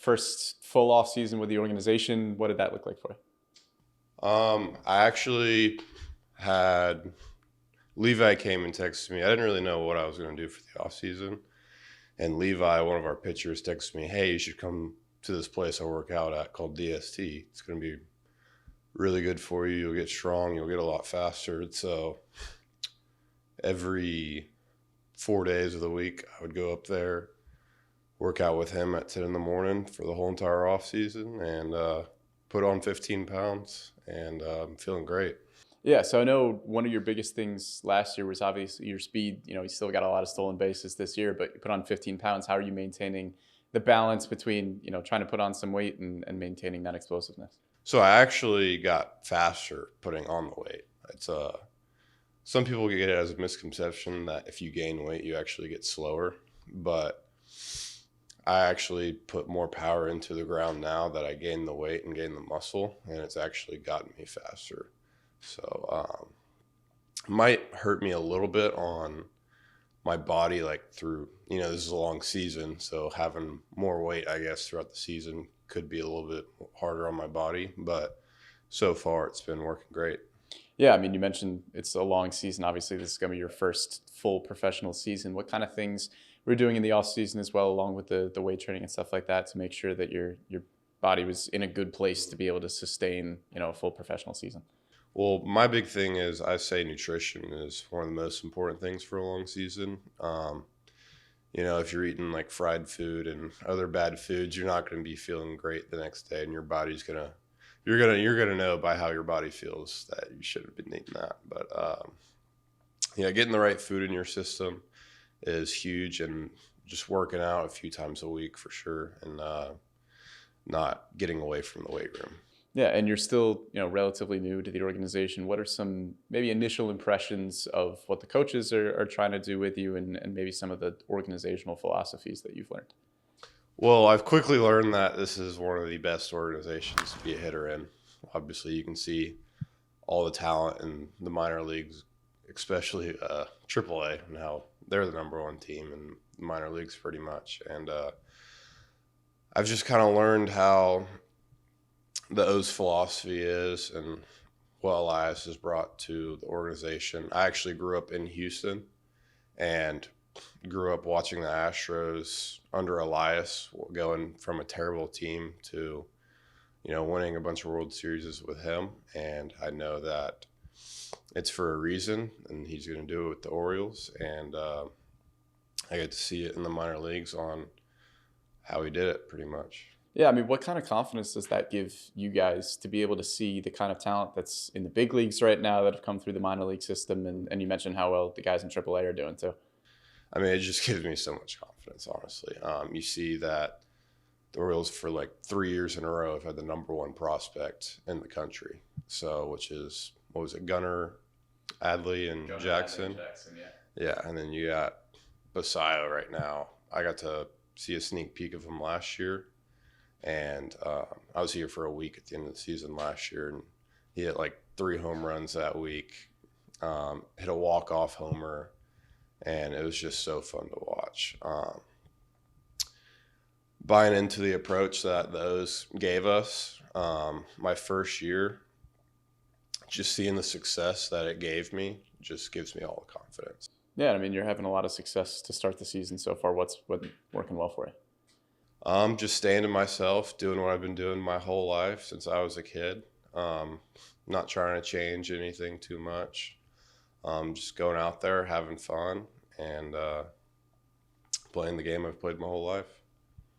first full off season with the organization. What did that look like for you? I actually had Levi came and texted me. I didn't really know what I was going to do for the off season, and Levi, one of our pitchers, texted me, "Hey, you should come to this place I work out at called DST. It's going to be really good for you. You'll get strong. You'll get a lot faster." So every 4 days of the week, I would go up there, work out with him at 10 in the morning for the whole entire off season, and put on 15 pounds, and I'm feeling great. Yeah, so I know one of your biggest things last year was obviously your speed. You still got a lot of stolen bases this year, but you put on 15 pounds. How are you maintaining the balance between, trying to put on some weight and maintaining that explosiveness? So I actually got faster putting on the weight. It's some people get it as a misconception that if you gain weight, you actually get slower, but I actually put more power into the ground now that I gained the weight and gained the muscle, and it's actually gotten me faster. So might hurt me a little bit on my body, like through, this is a long season, so having more weight, I guess, throughout the season could be a little bit harder on my body, but so far it's been working great. Yeah, I mean, you mentioned it's a long season. Obviously, this is going to be your first full professional season. What kind of things we're doing in the off season as well, along with the weight training and stuff like that, to make sure that your body was in a good place to be able to sustain, a full professional season? Well, my big thing is I say nutrition is one of the most important things for a long season. If you're eating like fried food and other bad foods, you're not going to be feeling great the next day, and your body's you're gonna know by how your body feels that you should have been eating that. But getting the right food in your system is huge, and just working out a few times a week for sure, and not getting away from the weight room. Yeah, and you're still, relatively new to the organization. What are some maybe initial impressions of what the coaches are trying to do with you, and maybe some of the organizational philosophies that you've learned? Well, I've quickly learned that this is one of the best organizations to be a hitter in. Obviously, you can see all the talent in the minor leagues, especially AAA, and how they're the number one team in the minor leagues pretty much. And I've just kind of learned how the O's philosophy is and what Elias has brought to the organization. I actually grew up in Houston and grew up watching the Astros under Elias, going from a terrible team to, winning a bunch of World Series with him. And I know that it's for a reason, and he's going to do it with the Orioles. And I get to see it in the minor leagues on how he did it pretty much. Yeah, I mean, what kind of confidence does that give you guys to be able to see the kind of talent that's in the big leagues right now that have come through the minor league system? And you mentioned how well the guys in AAA are doing too. I mean, it just gives me so much confidence, honestly. You see that the Orioles for like 3 years in a row have had the number one prospect in the country. So, which is, what was it, Gunnar, Adley, and Jackson? Yeah, and then you got Basayo right now. I got to see a sneak peek of him last year. And I was here for a week at the end of the season last year, and he hit like 3 home runs that week, hit a walk-off homer, and it was just so fun to watch. Buying into the approach that the O's gave us, my first year, just seeing the success that it gave me just gives me all the confidence. Yeah, I mean, you're having a lot of success to start the season so far. What's working well for you? Just staying to myself, doing what I've been doing my whole life since I was a kid. Not trying to change anything too much. Just going out there, having fun, and playing the game I've played my whole life.